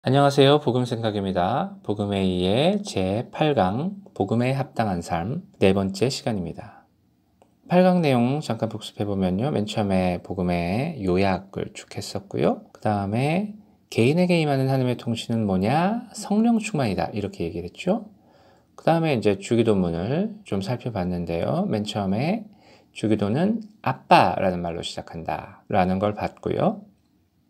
안녕하세요. 복음생각입니다. 복음회의의 제8강 복음에 합당한 삶 네 번째 시간입니다. 8강 내용 잠깐 복습해보면요. 맨 처음에 복음의 요약을 쭉 했었고요. 그 다음에 개인에게 임하는 하나님의 통치는 뭐냐? 성령 충만이다. 이렇게 얘기를 했죠. 그 다음에 이제 주기도문을 좀 살펴봤는데요. 맨 처음에 주기도는 아빠라는 말로 시작한다. 라는 걸 봤고요.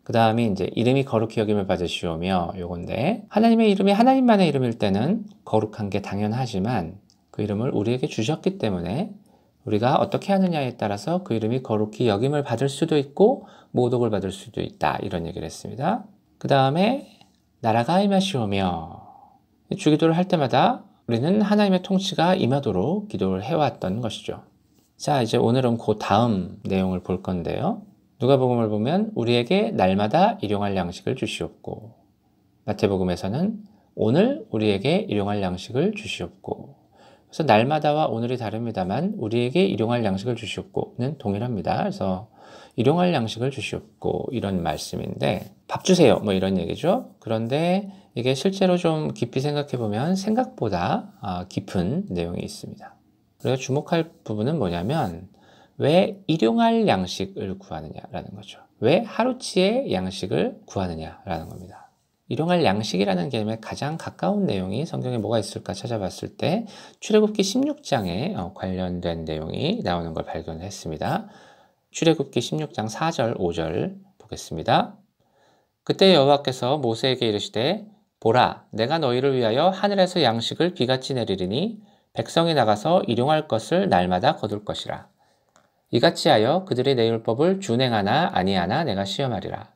그 다음에 이제 이름이 거룩히 여김을 받으시오며 요건데 하나님의 이름이 하나님만의 이름일 때는 거룩한 게 당연하지만 그 이름을 우리에게 주셨기 때문에 우리가 어떻게 하느냐에 따라서 그 이름이 거룩히 여김을 받을 수도 있고 모독을 받을 수도 있다 이런 얘기를 했습니다. 그 다음에 나라가 임하시오며 주기도를 할 때마다 우리는 하나님의 통치가 임하도록 기도를 해왔던 것이죠. 자, 이제 오늘은 그 다음 내용을 볼 건데요. 누가복음을 보면 우리에게 날마다 일용할 양식을 주시옵고, 마태복음에서는 오늘 우리에게 일용할 양식을 주시옵고, 그래서 날마다와 오늘이 다릅니다만 우리에게 일용할 양식을 주시옵고는 동일합니다. 그래서 일용할 양식을 주시옵고 이런 말씀인데 밥 주세요 뭐 이런 얘기죠. 그런데 이게 실제로 좀 깊이 생각해 보면 생각보다 깊은 내용이 있습니다. 우리가 주목할 부분은 뭐냐면 왜 일용할 양식을 구하느냐라는 거죠. 왜 하루치의 양식을 구하느냐라는 겁니다. 일용할 양식이라는 개념에 가장 가까운 내용이 성경에 뭐가 있을까 찾아봤을 때 출애굽기 16장에 관련된 내용이 나오는 걸 발견했습니다. 출애굽기 16장 4절 5절 보겠습니다. 그때 여호와께서 모세에게 이르시되 보라 내가 너희를 위하여 하늘에서 양식을 비같이 내리리니 백성이 나가서 일용할 것을 날마다 거둘 것이라. 이같이 하여 그들이 내 율법을 준행하나 아니하나 내가 시험하리라.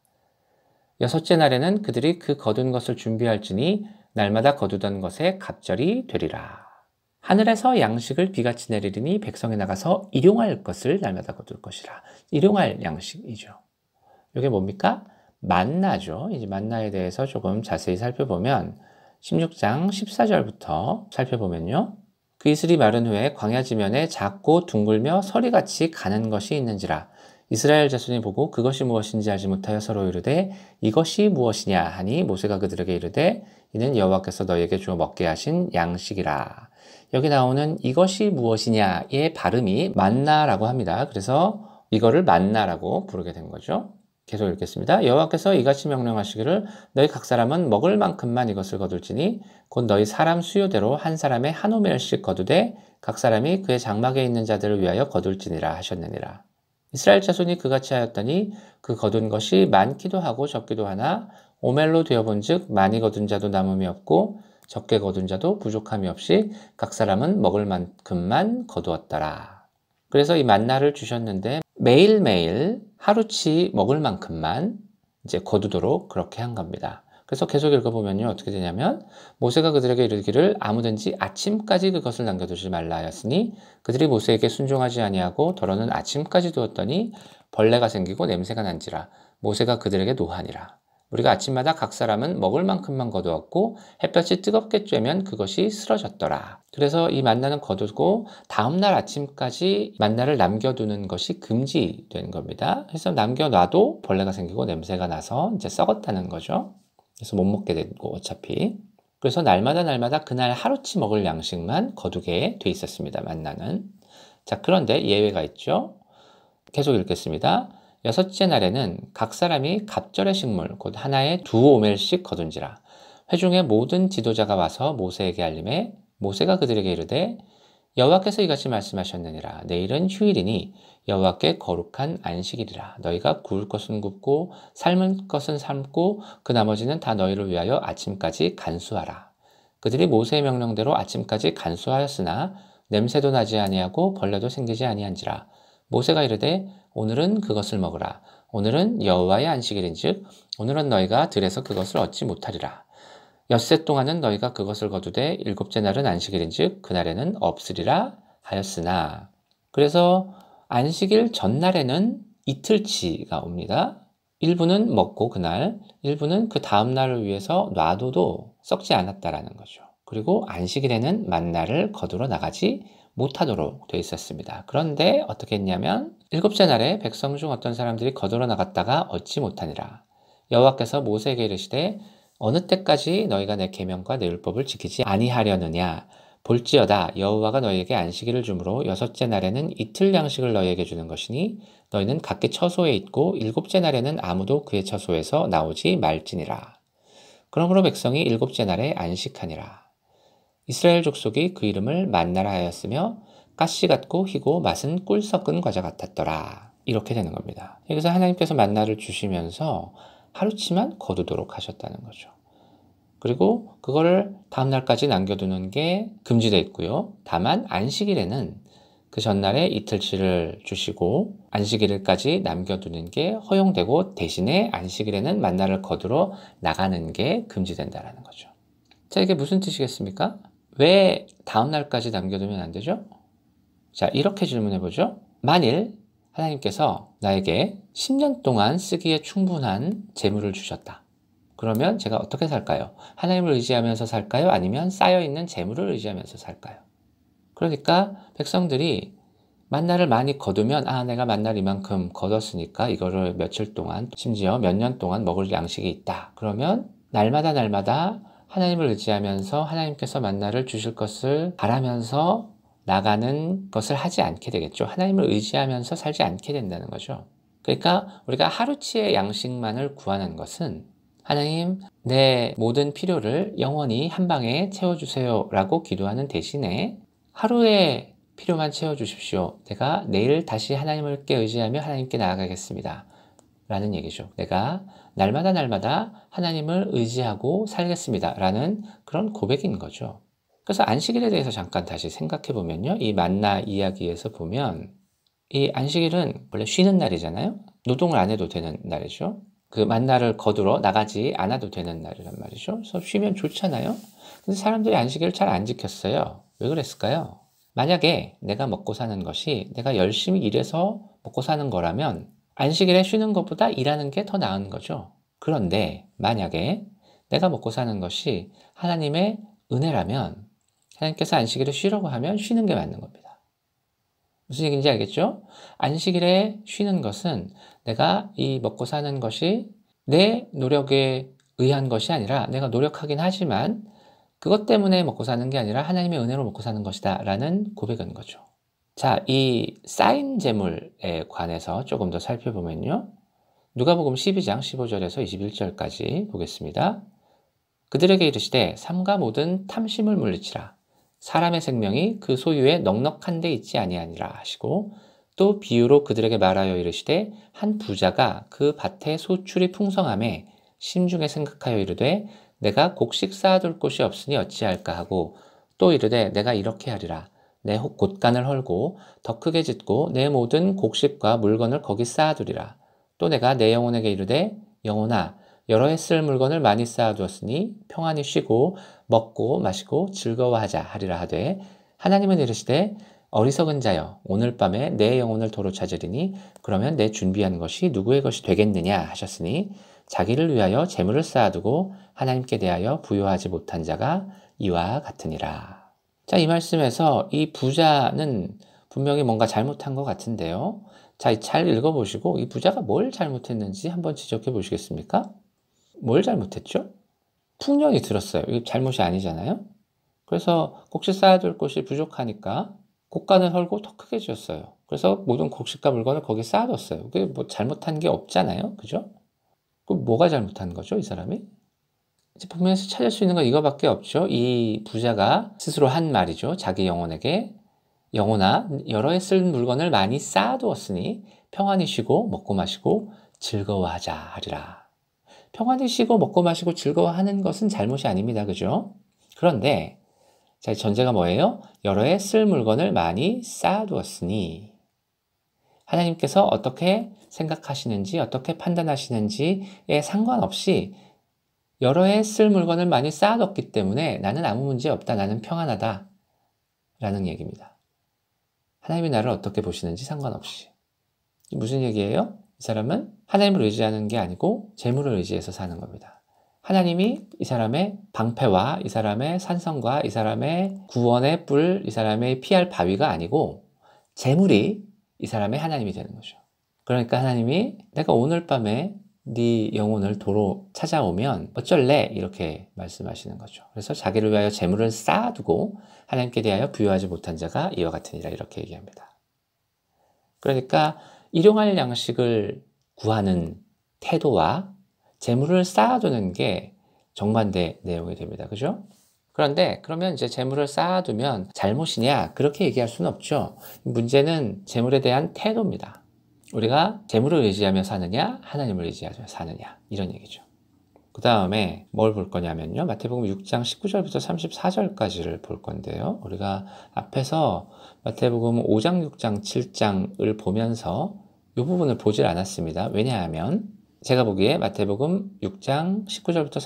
여섯째 날에는 그들이 그 거둔 것을 준비할지니 날마다 거두던 것에 갑절이 되리라. 하늘에서 양식을 비같이 내리리니 백성이 나가서 일용할 것을 날마다 거둘 것이라. 일용할 양식이죠. 이게 뭡니까? 만나죠. 이제 만나에 대해서 조금 자세히 살펴보면 16장 14절부터 살펴보면요. 그 이슬이 마른 후에 광야 지면에 작고 둥글며 서리같이 가는 것이 있는지라. 이스라엘 자손이 보고 그것이 무엇인지 알지 못하여 서로 이르되 이것이 무엇이냐 하니 모세가 그들에게 이르되 이는 여호와께서 너희에게 주어 먹게 하신 양식이라. 여기 나오는 이것이 무엇이냐의 발음이 만나라고 합니다. 그래서 이거를 만나라고 부르게 된 거죠. 계속 읽겠습니다. 여호와께서 이같이 명령하시기를 너희 각 사람은 먹을 만큼만 이것을 거둘지니 곧 너희 사람 수요대로 한 사람의 한 오멜씩 거두되 각 사람이 그의 장막에 있는 자들을 위하여 거둘지니라 하셨느니라. 이스라엘 자손이 그같이 하였더니 그 거둔 것이 많기도 하고 적기도 하나 오멜로 되어본즉 많이 거둔 자도 남음이 없고 적게 거둔 자도 부족함이 없이 각 사람은 먹을 만큼만 거두었더라. 그래서 이 만나를 주셨는데 매일매일 하루치 먹을 만큼만 이제 거두도록 그렇게 한 겁니다. 그래서 계속 읽어보면요. 어떻게 되냐면 모세가 그들에게 이르기를 아무든지 아침까지 그것을 남겨두지 말라 하였으니 그들이 모세에게 순종하지 아니하고 더러는 아침까지 두었더니 벌레가 생기고 냄새가 난지라 모세가 그들에게 노하니라. 우리가 아침마다 각 사람은 먹을 만큼만 거두었고 햇볕이 뜨겁게 쬐면 그것이 쓰러졌더라. 그래서 이 만나는 거두고 다음날 아침까지 만나를 남겨두는 것이 금지된 겁니다. 그래서 남겨놔도 벌레가 생기고 냄새가 나서 이제 썩었다는 거죠. 그래서 못 먹게 되고 어차피. 그래서 날마다 그날 하루치 먹을 양식만 거두게 돼 있었습니다. 만나는. 자, 그런데 예외가 있죠. 계속 읽겠습니다. 여섯째 날에는 각 사람이 갑절의 식물 곧 하나에 2오멜씩 거둔지라. 회중의 모든 지도자가 와서 모세에게 알림해 모세가 그들에게 이르되 여호와께서 이같이 말씀하셨느니라. 내일은 휴일이니 여호와께 거룩한 안식일이라. 너희가 구울 것은 굽고 삶을 것은 삶고 그 나머지는 다 너희를 위하여 아침까지 간수하라. 그들이 모세의 명령대로 아침까지 간수하였으나 냄새도 나지 아니하고 벌레도 생기지 아니한지라. 모세가 이르되 오늘은 그것을 먹으라. 오늘은 여호와의 안식일인즉 오늘은 너희가 들에서 그것을 얻지 못하리라. 엿새 동안은 너희가 그것을 거두되 일곱째 날은 안식일인즉 그날에는 없으리라 하였으나. 그래서 안식일 전날에는 이틀치가 옵니다. 일부는 먹고 그날, 일부는 그 다음 날을 위해서 놔둬도 썩지 않았다라는 거죠. 그리고 안식일에는 만나를 거두러 나가지 못하도록 되어 있었습니다. 그런데 어떻게 했냐면 일곱째 날에 백성 중 어떤 사람들이 거두러 나갔다가 얻지 못하니라. 여호와께서 모세에게 이르시되 어느 때까지 너희가 내 계명과 내 율법을 지키지 아니하려느냐. 볼지어다 여호와가 너희에게 안식일을 주므로 여섯째 날에는 이틀 양식을 너희에게 주는 것이니 너희는 각기 처소에 있고 일곱째 날에는 아무도 그의 처소에서 나오지 말지니라. 그러므로 백성이 일곱째 날에 안식하니라. 이스라엘 족속이 그 이름을 만나라 하였으며 가시 같고 희고 맛은 꿀 섞은 과자 같았더라. 이렇게 되는 겁니다. 여기서 하나님께서 만나를 주시면서 하루치만 거두도록 하셨다는 거죠. 그리고 그거를 다음 날까지 남겨두는 게 금지되어 있고요. 다만 안식일에는 그 전날에 이틀치를 주시고 안식일까지 남겨두는 게 허용되고 대신에 안식일에는 만나를 거두러 나가는 게 금지된다는 거죠. 자, 이게 무슨 뜻이겠습니까? 왜 다음 날까지 남겨두면 안 되죠? 자, 이렇게 질문해 보죠. 만일 하나님께서 나에게 10년 동안 쓰기에 충분한 재물을 주셨다. 그러면 제가 어떻게 살까요? 하나님을 의지하면서 살까요? 아니면 쌓여있는 재물을 의지하면서 살까요? 그러니까 백성들이 만나를 많이 거두면 내가 만날 이만큼 거뒀으니까 이거를 며칠 동안 심지어 몇 년 동안 먹을 양식이 있다. 그러면 날마다 하나님을 의지하면서 하나님께서 만나를 주실 것을 바라면서 나가는 것을 하지 않게 되겠죠. 하나님을 의지하면서 살지 않게 된다는 거죠. 그러니까 우리가 하루치의 양식만을 구하는 것은 하나님 내 모든 필요를 영원히 한 방에 채워주세요 라고 기도하는 대신에 하루의 필요만 채워주십시오. 내가 내일 다시 하나님께 의지하며 하나님께 나아가겠습니다. 라는 얘기죠. 내가 날마다 하나님을 의지하고 살겠습니다. 라는 그런 고백인 거죠. 그래서 안식일에 대해서 잠깐 다시 생각해 보면요. 이 만나 이야기에서 보면 이 안식일은 원래 쉬는 날이잖아요. 노동을 안 해도 되는 날이죠. 그 만나를 거두러 나가지 않아도 되는 날이란 말이죠. 그래서 쉬면 좋잖아요. 근데 사람들이 안식일을 잘 안 지켰어요. 왜 그랬을까요? 만약에 내가 먹고 사는 것이 내가 열심히 일해서 먹고 사는 거라면 안식일에 쉬는 것보다 일하는 게 더 나은 거죠. 그런데 만약에 내가 먹고 사는 것이 하나님의 은혜라면 하나님께서 안식일에 쉬라고 하면 쉬는 게 맞는 겁니다. 무슨 얘기인지 알겠죠? 안식일에 쉬는 것은 내가 이 먹고 사는 것이 내 노력에 의한 것이 아니라 내가 노력하긴 하지만 그것 때문에 먹고 사는 게 아니라 하나님의 은혜로 먹고 사는 것이다 라는 고백인 거죠. 자, 이 쌓인 재물에 관해서 조금 더 살펴보면요. 누가복음 12장 15절에서 21절까지 보겠습니다. 그들에게 이르시되 삼가 모든 탐심을 물리치라. 사람의 생명이 그 소유에 넉넉한 데 있지 아니하니라 하시고 또 비유로 그들에게 말하여 이르시되 한 부자가 그 밭에 소출이 풍성함에 심중에 생각하여 이르되 내가 곡식 쌓아둘 곳이 없으니 어찌할까 하고 또 이르되 내가 이렇게 하리라. 내 곳간을 헐고 더 크게 짓고 내 모든 곡식과 물건을 거기 쌓아두리라. 또 내가 내 영혼에게 이르되 영혼아 여러 해 쓸 물건을 많이 쌓아두었으니 평안히 쉬고 먹고 마시고 즐거워하자 하리라 하되 하나님은 이르시되 어리석은 자여 오늘 밤에 내 영혼을 도로 찾으리니 그러면 내 준비한 것이 누구의 것이 되겠느냐 하셨으니 자기를 위하여 재물을 쌓아두고 하나님께 대하여 부요하지 못한 자가 이와 같으니라. 자, 이 말씀에서 이 부자는 분명히 뭔가 잘못한 것 같은데요. 자, 잘 읽어보시고 이 부자가 뭘 잘못했는지 한번 지적해 보시겠습니까? 뭘 잘못했죠? 풍년이 들었어요. 이게 잘못이 아니잖아요. 그래서 곡식 쌓아둘 곳이 부족하니까 곡간을 헐고 더 크게 지었어요. 그래서 모든 곡식과 물건을 거기 쌓아뒀어요. 그게 뭐 잘못한 게 없잖아요. 그죠? 그럼 뭐가 잘못한 거죠, 이 사람이? 이제 보면서 찾을 수 있는 건 이거밖에 없죠. 이 부자가 스스로 한 말이죠. 자기 영혼에게 영혼아 여러 해 쓸 물건을 많이 쌓아두었으니 평안히 쉬고 먹고 마시고 즐거워하자 하리라. 평안히 쉬고 먹고 마시고 즐거워하는 것은 잘못이 아닙니다. 그죠? 그런데 자, 전제가 뭐예요? 여러 해 쓸 물건을 많이 쌓아두었으니 하나님께서 어떻게 생각하시는지 어떻게 판단하시는지에 상관없이 여러 해 쓸 물건을 많이 쌓아뒀기 때문에 나는 아무 문제 없다. 나는 평안하다. 라는 얘기입니다. 하나님이 나를 어떻게 보시는지 상관없이. 무슨 얘기예요? 이 사람은 하나님을 의지하는 게 아니고 재물을 의지해서 사는 겁니다. 하나님이 이 사람의 방패와 이 사람의 산성과 이 사람의 구원의 뿔, 이 사람의 피할 바위가 아니고 재물이 이 사람의 하나님이 되는 거죠. 그러니까 하나님이 내가 오늘 밤에 네 영혼을 도로 찾아오면 어쩔래? 이렇게 말씀하시는 거죠. 그래서 자기를 위하여 재물을 쌓아두고 하나님께 대하여 부여하지 못한 자가 이와 같으니라 이렇게 얘기합니다. 그러니까 일용할 양식을 구하는 태도와 재물을 쌓아두는 게 정반대 내용이 됩니다. 그죠? 그런데 그러면 이제 재물을 쌓아두면 잘못이냐? 그렇게 얘기할 수는 없죠. 문제는 재물에 대한 태도입니다. 우리가 재물을 의지하며 사느냐, 하나님을 의지하며 사느냐, 이런 얘기죠. 그 다음에 뭘 볼 거냐면요. 마태복음 6장 19절부터 34절까지를 볼 건데요. 우리가 앞에서 마태복음 5장, 6장, 7장을 보면서 이 부분을 보질 않았습니다. 왜냐하면 제가 보기에 마태복음 6장 19절부터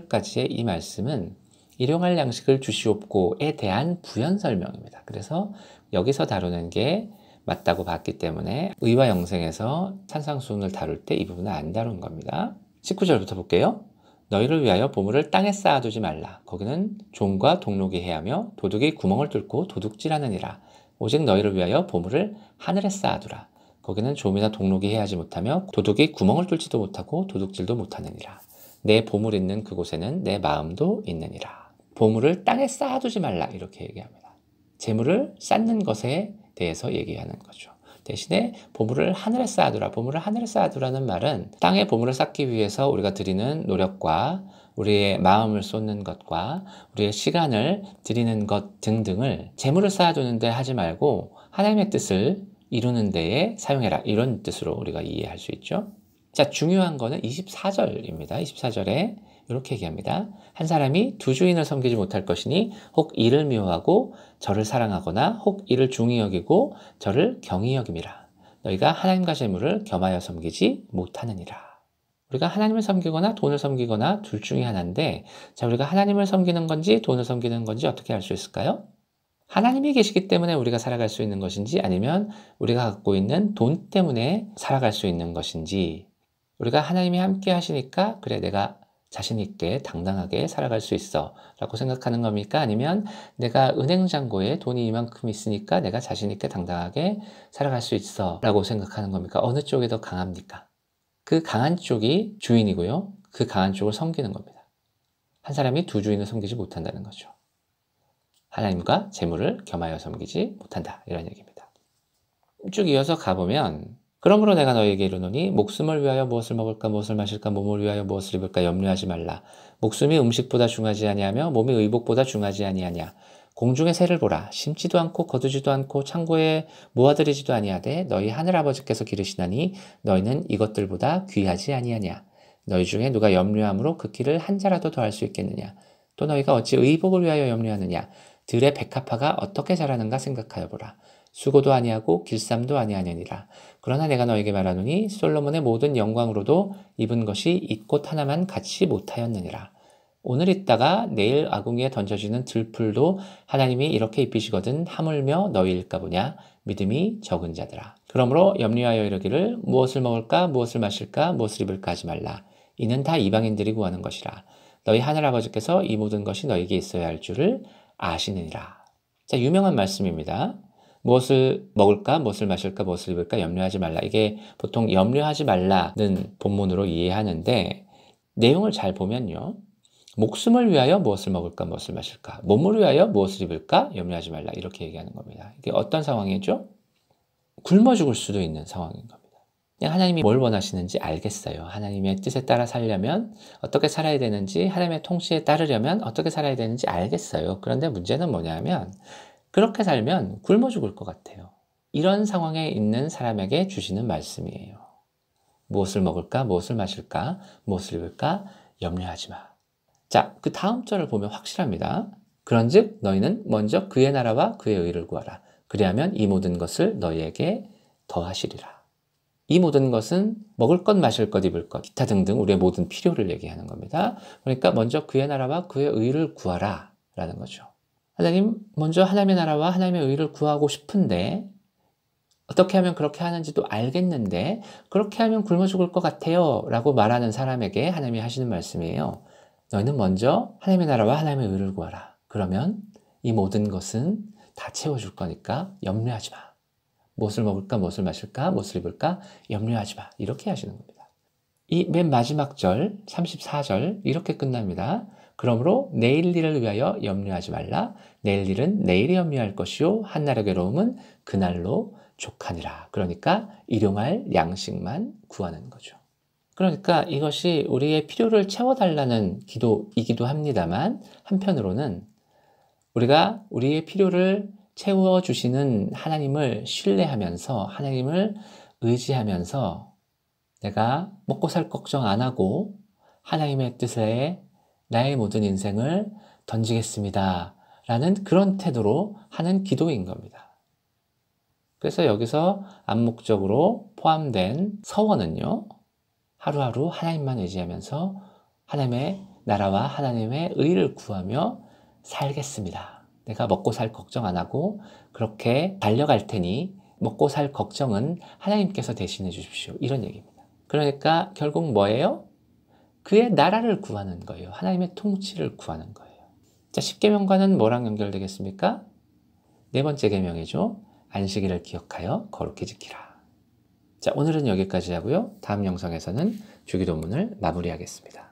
34절까지의 이 말씀은 일용할 양식을 주시옵고에 대한 부연 설명입니다. 그래서 여기서 다루는 게 맞다고 봤기 때문에 의와 영생에서 산상수훈을 다룰 때 이 부분은 안 다룬 겁니다. 19절부터 볼게요. 너희를 위하여 보물을 땅에 쌓아두지 말라. 거기는 종과 동록이 해하며 도둑이 구멍을 뚫고 도둑질하느니라. 오직 너희를 위하여 보물을 하늘에 쌓아두라. 거기는 좀이나 동록이 해하지 못하며 도둑이 구멍을 뚫지도 못하고 도둑질도 못하느니라. 내 보물 있는 그곳에는 내 마음도 있느니라. 보물을 땅에 쌓아두지 말라 이렇게 얘기합니다. 재물을 쌓는 것에 대해서 얘기하는 거죠. 대신에 보물을 하늘에 쌓아두라. 보물을 하늘에 쌓아두라는 말은 땅에 보물을 쌓기 위해서 우리가 드리는 노력과 우리의 마음을 쏟는 것과 우리의 시간을 드리는 것 등등을 재물을 쌓아두는데 하지 말고 하나님의 뜻을 이루는 데에 사용해라. 이런 뜻으로 우리가 이해할 수 있죠. 자, 중요한 거는 24절입니다. 24절에 이렇게 얘기합니다. 한 사람이 두 주인을 섬기지 못할 것이니 혹 이를 미워하고 저를 사랑하거나 혹 이를 중히 여기고 저를 경히 여김이라. 너희가 하나님과 재물을 겸하여 섬기지 못하느니라. 우리가 하나님을 섬기거나 돈을 섬기거나 둘 중에 하나인데, 자, 우리가 하나님을 섬기는 건지 돈을 섬기는 건지 어떻게 알 수 있을까요? 하나님이 계시기 때문에 우리가 살아갈 수 있는 것인지 아니면 우리가 갖고 있는 돈 때문에 살아갈 수 있는 것인지, 우리가 하나님이 함께 하시니까 그래 내가 자신 있게 당당하게 살아갈 수 있어 라고 생각하는 겁니까? 아니면 내가 은행 잔고에 돈이 이만큼 있으니까 내가 자신 있게 당당하게 살아갈 수 있어 라고 생각하는 겁니까? 어느 쪽이 더 강합니까? 그 강한 쪽이 주인이고요. 그 강한 쪽을 섬기는 겁니다. 한 사람이 두 주인을 섬기지 못한다는 거죠. 하나님과 재물을 겸하여 섬기지 못한다. 이런 얘기입니다. 쭉 이어서 가보면 그러므로 내가 너희에게 이르노니 목숨을 위하여 무엇을 먹을까 무엇을 마실까 몸을 위하여 무엇을 입을까 염려하지 말라. 목숨이 음식보다 중하지 아니하며 몸이 의복보다 중하지 아니하냐. 공중의 새를 보라. 심지도 않고 거두지도 않고 창고에 모아들이지도 아니하되 너희 하늘아버지께서 기르시나니 너희는 이것들보다 귀하지 아니하냐. 너희 중에 누가 염려함으로 그 길을 한 자라도 더할 수 있겠느냐. 또 너희가 어찌 의복을 위하여 염려하느냐. 들의 백합화가 어떻게 자라는가 생각하여 보라. 수고도 아니하고 길쌈도 아니하느니라. 그러나 내가 너에게 말하노니 솔로몬의 모든 영광으로도 입은 것이 이 꽃 하나만 같이 못하였느니라. 오늘 있다가 내일 아궁이에 던져지는 들풀도 하나님이 이렇게 입히시거든 하물며 너희일까 보냐. 믿음이 적은 자들아. 그러므로 염려하여 이르기를 무엇을 먹을까 무엇을 마실까 무엇을 입을까 하지 말라. 이는 다 이방인들이 구하는 것이라. 너희 하늘아버지께서 이 모든 것이 너희에게 있어야 할 줄을 아시느니라. 자, 유명한 말씀입니다. 무엇을 먹을까, 무엇을 마실까, 무엇을 입을까 염려하지 말라. 이게 보통 염려하지 말라는 본문으로 이해하는데 내용을 잘 보면요. 목숨을 위하여 무엇을 먹을까, 무엇을 마실까, 몸을 위하여 무엇을 입을까 염려하지 말라. 이렇게 얘기하는 겁니다. 이게 어떤 상황이죠? 굶어 죽을 수도 있는 상황인 겁니다. 그냥 하나님이 뭘 원하시는지 알겠어요. 하나님의 뜻에 따라 살려면 어떻게 살아야 되는지, 하나님의 통치에 따르려면 어떻게 살아야 되는지 알겠어요. 그런데 문제는 뭐냐면 그렇게 살면 굶어 죽을 것 같아요. 이런 상황에 있는 사람에게 주시는 말씀이에요. 무엇을 먹을까, 무엇을 마실까, 무엇을 입을까 염려하지 마. 자, 그 다음 절을 보면 확실합니다. 그런즉 너희는 먼저 그의 나라와 그의 의를 구하라. 그리하면 이 모든 것을 너희에게 더하시리라. 이 모든 것은 먹을 것, 마실 것, 입을 것, 기타 등등 우리의 모든 필요를 얘기하는 겁니다. 그러니까 먼저 그의 나라와 그의 의를 구하라 라는 거죠. 하나님, 먼저 하나님의 나라와 하나님의 의를 구하고 싶은데 어떻게 하면 그렇게 하는지도 알겠는데 그렇게 하면 굶어 죽을 것 같아요 라고 말하는 사람에게 하나님이 하시는 말씀이에요. 너희는 먼저 하나님의 나라와 하나님의 의를 구하라. 그러면 이 모든 것은 다 채워줄 거니까 염려하지 마. 무엇을 먹을까, 무엇을 마실까, 무엇을 입을까 염려하지 마. 이렇게 하시는 겁니다. 이 맨 마지막 절 34절 이렇게 끝납니다. 그러므로 내일 일을 위하여 염려하지 말라. 내일 일은 내일에 염려할 것이요 한날의 괴로움은 그날로 족하니라. 그러니까 일용할 양식만 구하는 거죠. 그러니까 이것이 우리의 필요를 채워달라는 기도이기도 합니다만 한편으로는 우리가 우리의 필요를 채워주시는 하나님을 신뢰하면서 하나님을 의지하면서 내가 먹고 살 걱정 안 하고 하나님의 뜻에 나의 모든 인생을 던지겠습니다. 라는 그런 태도로 하는 기도인 겁니다. 그래서 여기서 암묵적으로 포함된 서원은요. 하루하루 하나님만 의지하면서 하나님의 나라와 하나님의 의를 구하며 살겠습니다. 내가 먹고 살 걱정 안 하고 그렇게 달려갈 테니 먹고 살 걱정은 하나님께서 대신해 주십시오. 이런 얘기입니다. 그러니까 결국 뭐예요? 그의 나라를 구하는 거예요. 하나님의 통치를 구하는 거예요. 자, 10계명과는 뭐랑 연결되겠습니까? 네 번째 계명이죠. 안식일을 기억하여 거룩히 지키라. 자, 오늘은 여기까지 하고요. 다음 영상에서는 주기도문을 마무리하겠습니다.